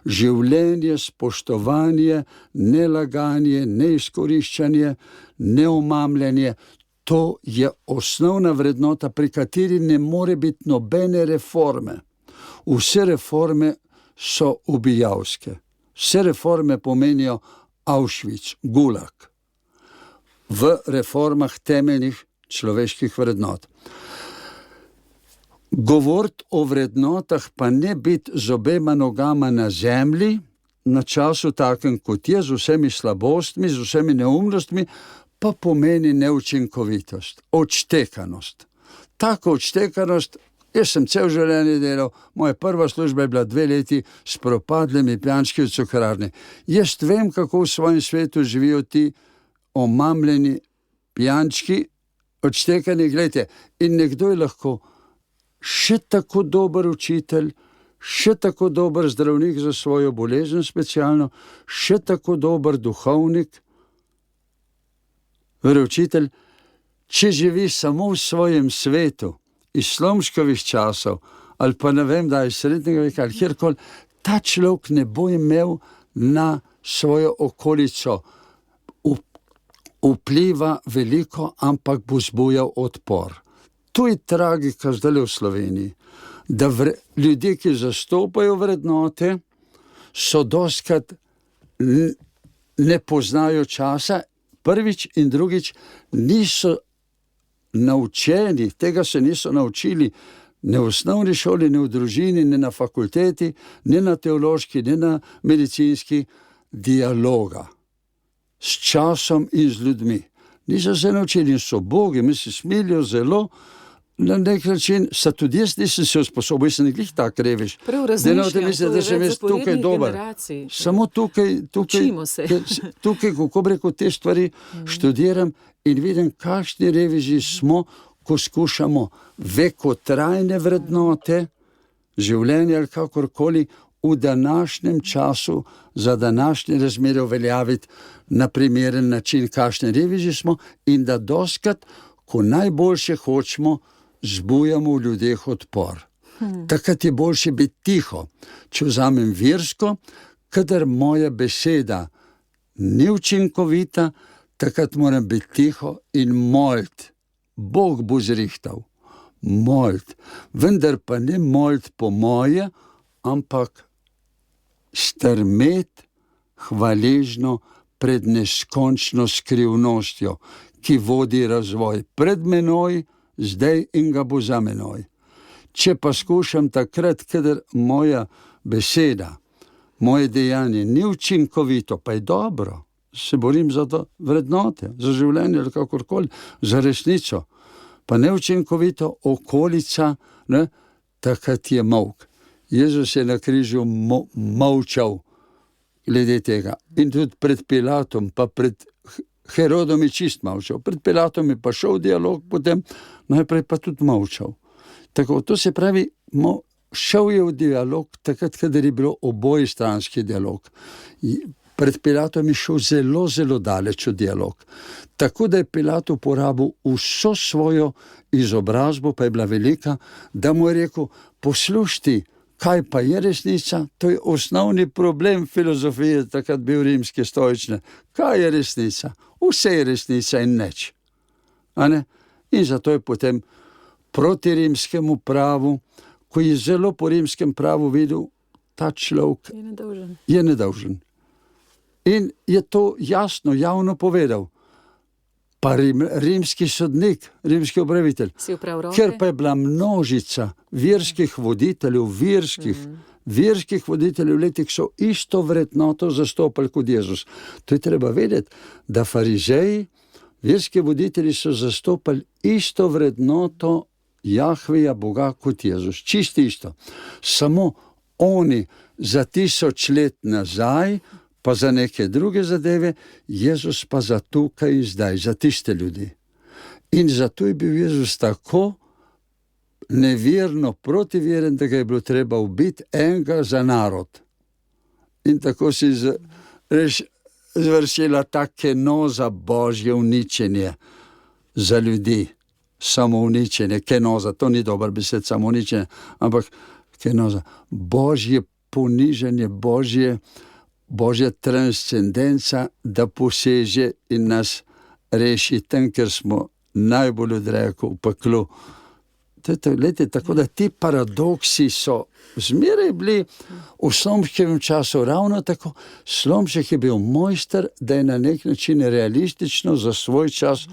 Življenje, spoštovanje, nelaganje, neizkoriščanje, neomamljanje, to je osnovna vrednota, pri kateri ne more biti nobene reforme. Vse reforme so ubijalske. Vse reforme pomenijo Auschwitz, Gulag. V reformah temeljnih človeških vrednot. Govoriti o vrednotah, pa ne biti z obema nogama na zemlji, na času takem kot je, z vsemi slabostmi, z vsemi neumnostmi, pa pomeni neučinkovitost, odštekanost. Tako odštekanost, jaz sem cel življenje delal, moja prva služba je bila 2 leti s propadlimi pijančki v cukrarni. Jaz vem, kako v svojem svetu živijo ti omamljeni pijančki, odštekani, gledajte, in nekdo je lahko še tako dober učitelj, še tako dober zdravnik za svojo bolezen specialno, še tako dober duhovnik, veroučitelj, če živi samo v svojem svetu, iz Slomškovih časov, ali pa ne vem, da je srednjega veka, ali kjerkoli, ta človek ne bo imel na svojo okolico vpliva veliko, ampak bo zbujal odpor. To je tragika zdaj v Sloveniji, da ljudje, ki zastopajo vrednote, so dostikrat ne poznajo časa, prvič in drugič niso naučeni, tega se niso naučili ne v osnovni šoli, ne v družini, ne na fakulteti, ne na teološki, ne na medicinski, dialoga s časom in z ljudmi. Niso se naučili in so bogi, mi se smilijo zelo, na nek način, tudi jaz nisem se usposobil, jaz sem glih tak revež. Prav razmišljam, da sem jaz tukaj dober. Samo tukaj, kako bi rekel, te stvari študiram in vidim, kakšni reveži smo, ko skušamo vekotrajne vrednote, življenje ali kakorkoli, v današnjem času za današnje razmere uveljaviti na primeren način, kakšni reveži smo, in da dostikrat, ko najboljše hočemo, zbujamo v ljudeh odpor. Takrat je boljše biti tiho. Če vzamem versko, kadar moja beseda ni učinkovita, takrat moram biti tiho in moliti. Bog bo zrihtal. Moliti. Vendar pa ne moliti po moje, ampak strmeti hvaležno pred neskončno skrivnostjo, ki vodi razvoj pred menoj, zdaj in ga bo za menoj. Če pa skušam takrat, kadar moja beseda, moje dejanje ni učinkovito, pa je dobro, se borim za to vrednote, za življenje ali kakorkoli, za resnico, pa neučinkovito okolica, ne, takrat je molk. Jezus je na križu molčal glede tega. In tudi pred Pilatom, pa pred Herodom je čist molčal. Pred Pilatom je pa šel dialog, potem najprej pa tudi molčal. Tako, to se pravi, šel je v dialog takrat, kadar je bilo obojestranski dialog. Pred Pilatom je šel zelo, zelo daleč v dialog. Tako da je Pilat uporabil vso svojo izobrazbo, pa je bila velika, da mu je rekel, poslušaj, kaj pa je resnica? To je osnovni problem filozofije, takrat bil rimske stoične. Kaj je resnica? Vse je resnica in nič. In zato je potem proti rimskemu pravu, ko je zelo po rimskem pravu videl, ta človek je nedolžen. In je to jasno, javno povedal. Pa rimski sodnik, rimski upravitelj, ker pa je bila množica verskih voditeljev, verskih voditeljev letih so isto vrednoto zastopali kot Jezus. To je treba vedeti, da farizeji Verski voditelji so zastopali isto vrednoto Jahveja, Boga kot Jezus. Čisto isto. Samo oni za 1000 let nazaj, pa za neke druge zadeve, Jezus pa za tukaj in zdaj, za tiste ljudi. In zato je bil Jezus tako neverno protiveren, da ga je bilo treba ubiti enega za narod. In tako si zvršila ta kenoza, božje uničenje za ljudi. Samo uničenje, kenoza, to ni dober besed, samo uničenje, ampak kenoza, božje ponižanje, božja transcendenca, da poseže in nas reši tam, ker smo najbolj odreko v peklu. Tako da ti paradoksi so zmeraj bili v Slomškovem času ravno tako. Slomšek je bil mojster, da je na nek način realistično za svoj čas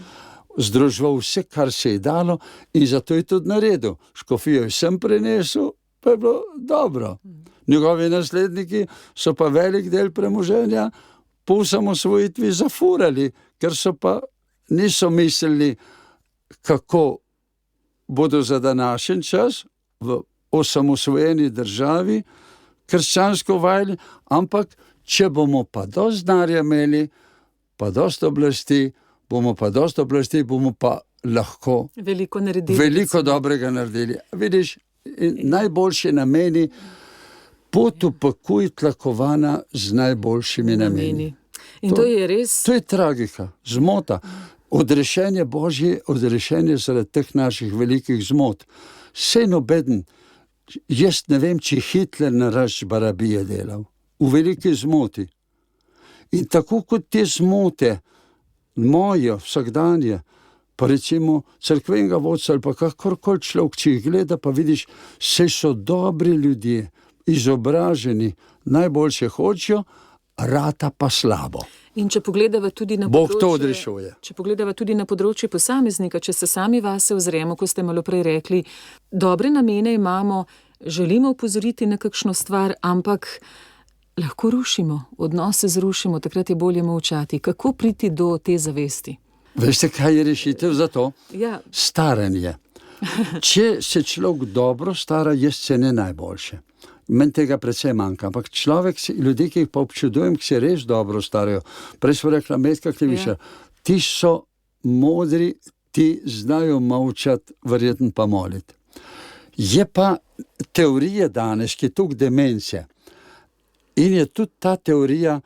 združval vse, kar se je dalo, in zato je tudi naredil. Škofijo je sem prenesel, pa je bilo dobro. Njegovi nasledniki so pa velik del premoženja po osamosvojitvi zafurali, ker so pa niso mislili, kako bodo za današnji čas v osamosvojeni državi krščansko vajali, ampak če bomo pa dosti denarja imeli, pa dosti oblasti, bomo pa lahko veliko dobrega naredili. Vidiš, najboljši nameni, pot v pekuj tlakovana z najboljšimi nameni. In to je res... To je tragika, zmota. Odrešenje Božje, odrešenje zaradi teh naših velikih zmot. Sej nobeden, jaz ne vem, če Hitler narašč barabije delal. V veliki zmoti. In tako kot te zmote, moje, vsakdanje, pa recimo cerkvenega vodca ali pa kakorkoli človek, če jih gleda, pa vidiš, sej so dobri ljudje, izobraženi, najboljše hočijo, rata pa slabo. In če pogledava tudi na Bog to odrešuje. Če pogledava tudi na področje posameznika, če se sami vase ozremo, ko ste malo prej rekli, dobre namene imamo, želimo opozoriti na kakšno stvar, ampak lahko rušimo, odnose zrušimo, takrat je bolje molčati. Kako priti do te zavesti? Veste, kaj je rešitev za to? Ja. Staranje. Če se človek dobro stara, je scene najboljše. Meni tega precej manjka, ampak ljudje, ki jih pa občudujem, ki se res dobro starajo, prej smo rekla Metka Klevišar, ti so modri, ti znajo molčati, verjetno pa moliti. Je pa teorija danes, ki je tukaj demence. In je tudi ta teorija,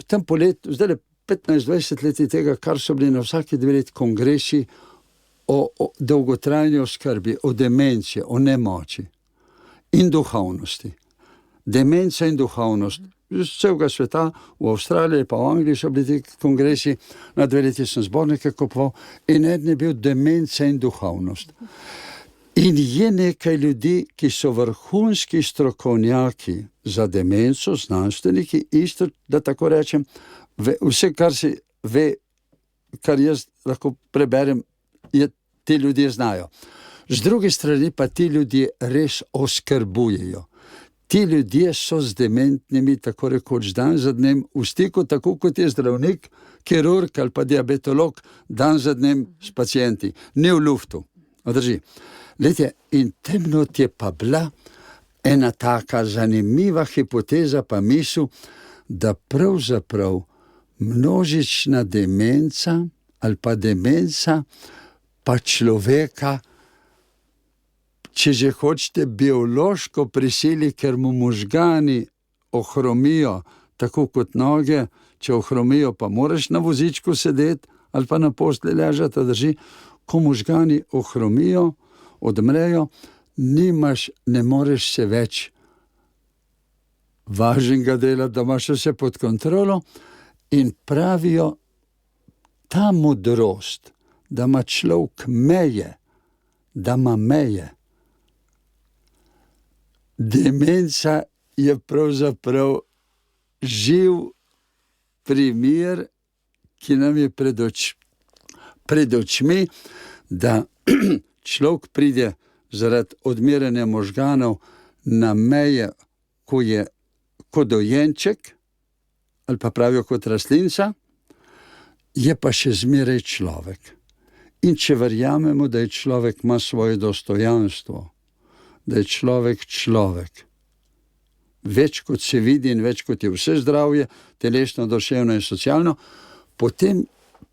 tam po letu, zdaj 15-20 leti tega, kar so bili na vsake 2 leti kongresi o dolgotrajni oskrbi, o demenci, o nemoči. In duhovnosti. Demenca in duhovnost. Z celega sveta, v Avstraliji pa v Angliji so bili ti kongresi, na 2 leti sem zbornike kupoval, in eden je bil demenca in duhovnost. In je nekaj ljudi, ki so vrhunski strokovnjaki za demenco, znanstveniki, isto, da tako rečem, vse, kar se ve, kar jaz lahko preberem, ti ljudje znajo. Z druge strani pa ti ljudje res oskrbujejo. Ti ljudje so z dementnimi tako rekoč dan za dnem v stiku, tako kot je zdravnik, kirurg ali pa diabetolog dan za dnem s pacienti. Ni v luftu. Održi. Lejte, in temnot je pa bila ena taka zanimiva hipoteza pa misel, da pravzaprav množična demenca ali pa demenca pa človeka, če že hočete, biološko prisili, ker mu možgani ohromijo, tako kot noge, če ohromijo, pa moraš na vozičku sedeti ali pa na postelji ležati, drži. Ko možgani ohromijo, odmrejo, ne moreš se več važnega dela, da imaš vse pod kontrolo, in pravijo, ta modrost, da ima človek meje, da ima meje. Demenca je pravzaprav živ primer, ki nam je pred očmi, da človek pride zaradi odmerjanja možganov na meje, ko je kot dojenček, ali pa pravijo kot rastlinca, je pa še zmeraj človek. In če verjamemo, da je človek ima svoje dostojanstvo, da je človek človek, več kot se vidi in več kot je vse zdravje, telesno, duševno in socialno, potem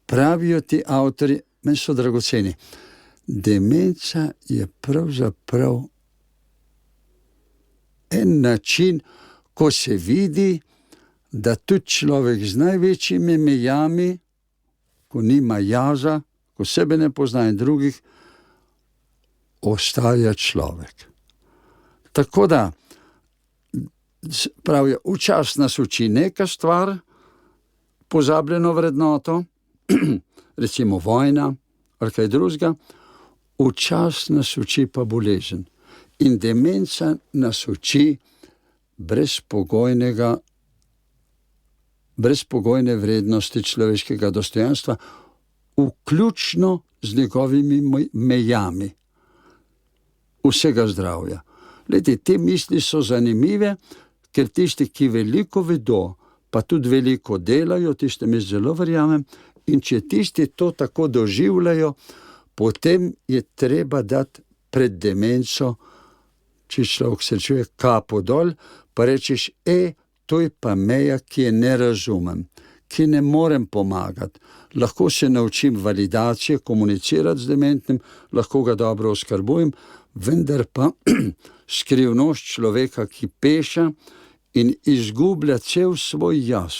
pravijo ti avtorji, meni so dragoceni, demenca je pravzaprav en način, ko se vidi, da tudi človek z največjimi mejami, ko nima jaza, ko sebe ne pozna in drugih, ostaja človek. Tako da, pravijo, včasih nas uči neka stvar, pozabljeno vrednoto, recimo vojna ali kaj drugega, včasih nas uči pa bolezen. In demenca nas uči brezpogojne vrednosti človeškega dostojanstva, vključno z njegovimi mejami vsega zdravja. Glejte, te misli so zanimive, ker tisti, ki veliko vedo, pa tudi veliko delajo, tiste mi zelo verjamem, in če tisti to tako doživljajo, potem je treba dati pred demenco, če človek se čuje kapo dol, pa rečeš, to je pa meja, ki je ne razumem, ki ne morem pomagati. Lahko se naučim validacije, komunicirati z dementnim, lahko ga dobro oskrbujem, vendar pa skrivnost človeka, ki peša in izgublja cel svoj jaz,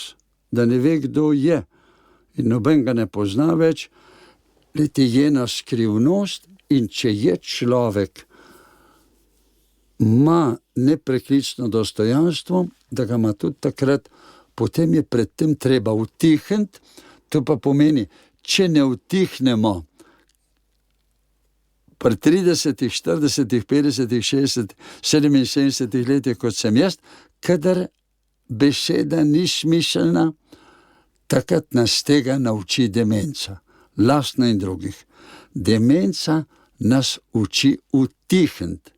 da ne ve, kdo je in noben ga ne pozna več, leti je ena skrivnost, in če je človek ima nepreklicno dostojanstvo, da ga ima tudi takrat, potem je pred tem treba utihniti. To pa pomeni, če ne utihnemo pri 30, 40, 50, 60, 77 letih, kot sem jaz, kadar beseda ni smiselna, takrat nas tega nauči demenca, lastna in drugih. Demenca nas uči utihniti,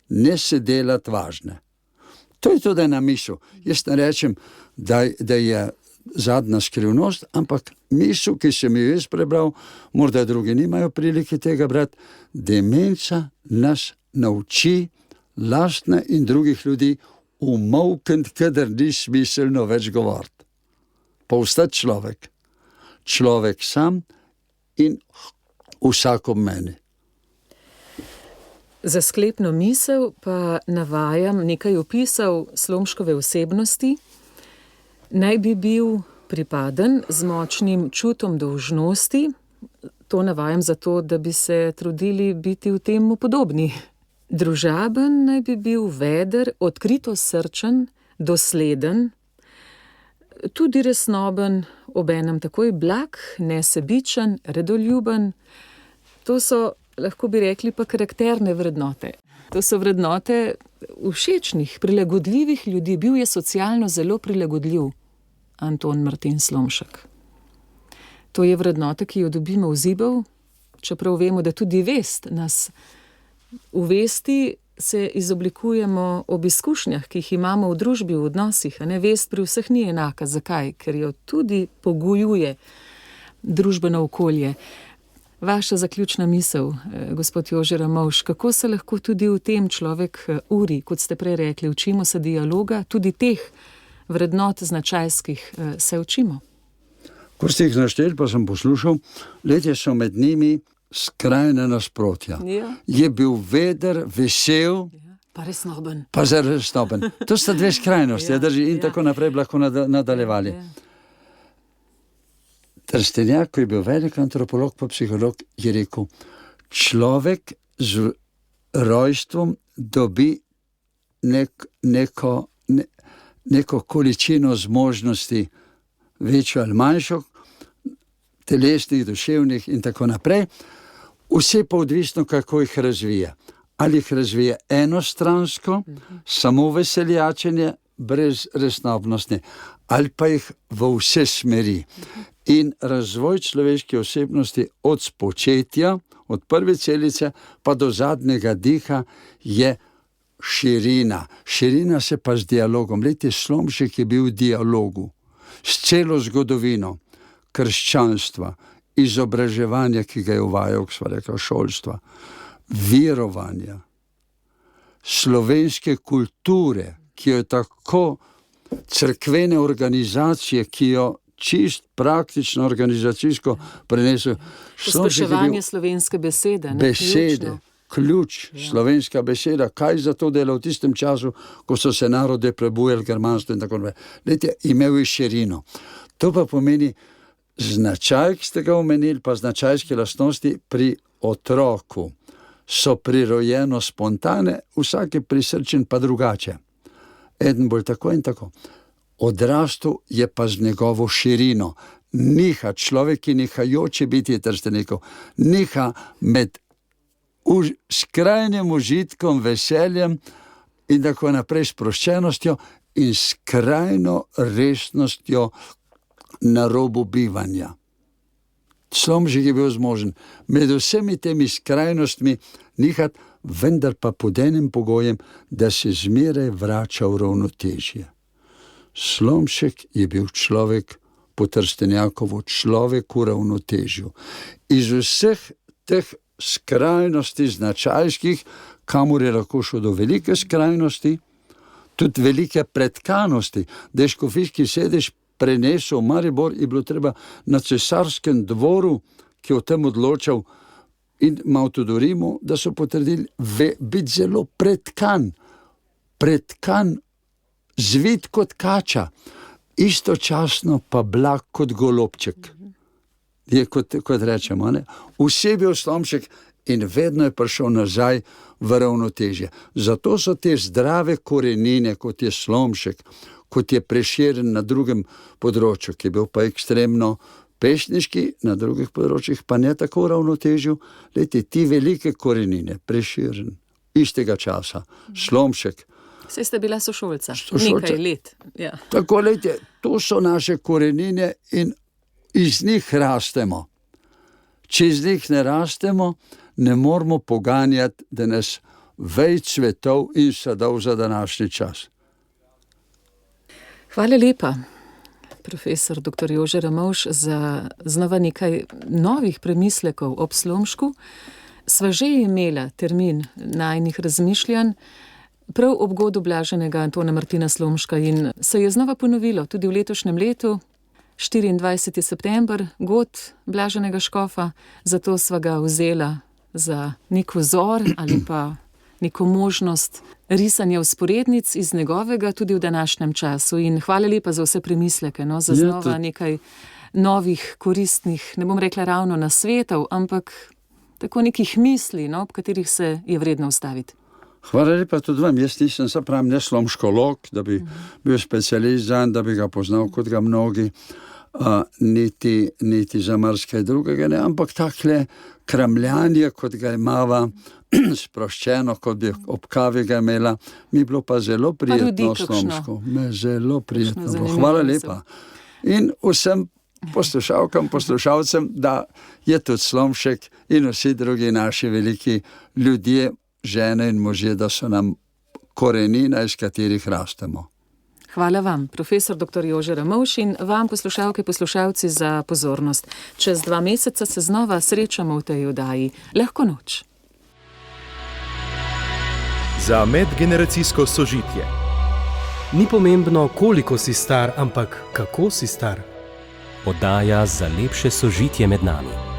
ne se delati važne. To je tudi ena misel. Jaz ne rečem, da je zadnja skrivnost, ampak misel, ki sem jo jaz prebral, morda drugi nimajo prilike tega brati, demenca nas nauči lastne in drugih ljudi umolkniti, kadar ni smiselno več govoriti. Postati človek. Človek sam in vsak ob meni. Za sklepno misel pa navajam nekaj opisov Slomškove osebnosti. Naj bi bil pripaden z močnim čutom dolžnosti. To navajam zato, da bi se trudili biti v tem podobni. Družaben naj bi bil veder, odkrito srčen, dosleden, tudi resnoben, obenem takoj blag, nesebičen, redoljuben. To so, lahko bi rekli, pa karakterne vrednote. To so vrednote všečnih, prilagodljivih ljudi. Bil je socialno zelo prilagodljiv Anton Martin Slomšek. To je vrednota, ki jo dobimo v Zibel, čeprav vemo, da tudi vest nas v vesti se izoblikujemo ob izkušnjah, ki jih imamo v družbi, v odnosih. Vest pri vseh ni enaka. Zakaj? Ker jo tudi pogojuje družbeno okolje. Vaša zaključna misel, gospod Jože Ramovš, kako se lahko tudi v tem človek uri, kot ste prej rekli, učimo se dialoga, tudi teh vrednot značajskih se učimo? Ko ste jih našteli, pa sem poslušal, letje so med njimi skrajne nasprotja. Ja. Je bil veder, vesel, pa resnoben. Pa zelo resnoben. To sta dve skrajnosti, in tako naprej lahko nadaljevali. Trstenjak, ko je bil velik antropolog pa psiholog, je rekel, človek z rojstvom dobi neko količino zmožnosti, večjo ali manjšo, telesnih, duševnih in tako naprej. Vse pa odvisno, kako jih razvija. Ali jih razvija enostransko, samo veseljačenje, brez resnobnosti, ali pa jih v vse smeri. In razvoj človeške osebnosti od spočetja, od prve celice pa do zadnjega diha je širina. Širina se pa z dialogom. Slomšek je bil v dialogu s celo zgodovino. krščanstva, izobraževanja, ki ga je uvajal, kot smo rekli, šolstva, verovanja, slovenske kulture, ki jo tako cerkvene organizacije, ki jo čist praktično organizacijsko prenesejo. Pospeševanje slovenske besede. Besede, ključ, slovenska beseda, kaj za to dela v tistem času, ko so se narode prebujali germanstvo in tako naprej. Glejte, imel je širino. To pa pomeni značaj, ki ste ga omenili, pa značajske lastnosti pri otroku so prirojeno spontane, vsak je prisrčen pa drugače. Eden bolj tako in tako. Odrastu je pa z njegovo širino. Niha človek, ki nihajoče biti trstenikov. Niha med skrajnim užitkom, veseljem in tako naprej sproščenostjo in skrajno resnostjo na robu bivanja. Slomšek je bil zmožen med vsemi temi skrajnostmi nihati, vendar pa pod enim pogojem, da se zmeraj vrača v ravnotežje. Slomšek je bil človek po Trstenjakovu, človek v ravnotežju. Iz vseh teh skrajnosti značajskih, kamor je lahko šel do velike skrajnosti, tudi velike pretkanosti, da je škofijski sedež prenesel v Maribor, je bilo treba na cesarskem dvoru, ki je o tem odločal, in malo tudi v Rimu, da so potrdili biti zelo pretkan, zvit kot kača, istočasno pa blag kot golobček. Je kot rečemo, ne? Vse je bil Slomšek in vedno je prišel nazaj v ravnotežje. Zato so te zdrave korenine, kot je Slomšek, kot je Prešeren na drugem področju, ki je bil pa ekstremno pesniški, na drugih področjih pa ne tako ravnotežju. Lejte, ti velike korenine, Prešeren, istega časa, Slomšek. Vse ste bila sošolca, nekaj let. Ja. Tako, lejte, to so naše korenine in iz njih rastemo. Če iz njih ne rastemo, ne moramo poganjati, da nas vej cvetov in sadov za današnji čas. Hvala lepa, profesor dr. Jože Ramovš, za znova nekaj novih premislekov ob Slomšku. Sva že imela termin najinih razmišljanj prav ob godu blaženega Antona Martina Slomška in se je znova ponovilo tudi v letošnjem letu, 24. september, god blaženega škofa, zato sva ga vzela za nek vzor ali pa neko možnost risanja vzporednic iz njegovega tudi v današnjem času. In hvala lepa za vse premisleke, za znova nekaj novih, koristnih, ne bom rekla ravno nasvetov, ampak tako nekih misli, ob katerih se je vredno ustaviti. Hvala lepa tudi vam. Jaz nisem se pravim ne slomškolog, da bi bil specialist zanj, da bi ga poznal kot ga mnogi, niti za marsikaj drugega, ne, ampak takle kramljanje, kot ga imava, sproščeno, kot bi ob kavi ga imela, mi je bilo pa zelo prijetno Slomško. Zelo prijetno. Hvala lepa. In vsem poslušalkam, poslušalcem, da je tudi Slomšek in vsi drugi naši veliki ljudje, žene in možje, da so nam korenina, iz katerih rastemo. Hvala vam, profesor dr. Jože Ramovš, in vam, poslušalke, poslušalci, za pozornost. Čez 2 meseca se znova srečamo v tej oddaji. Lahko noč. Za medgeneracijsko sožitje. Ni pomembno, koliko si star, ampak kako si star. Oddaja za lepše sožitje med nami.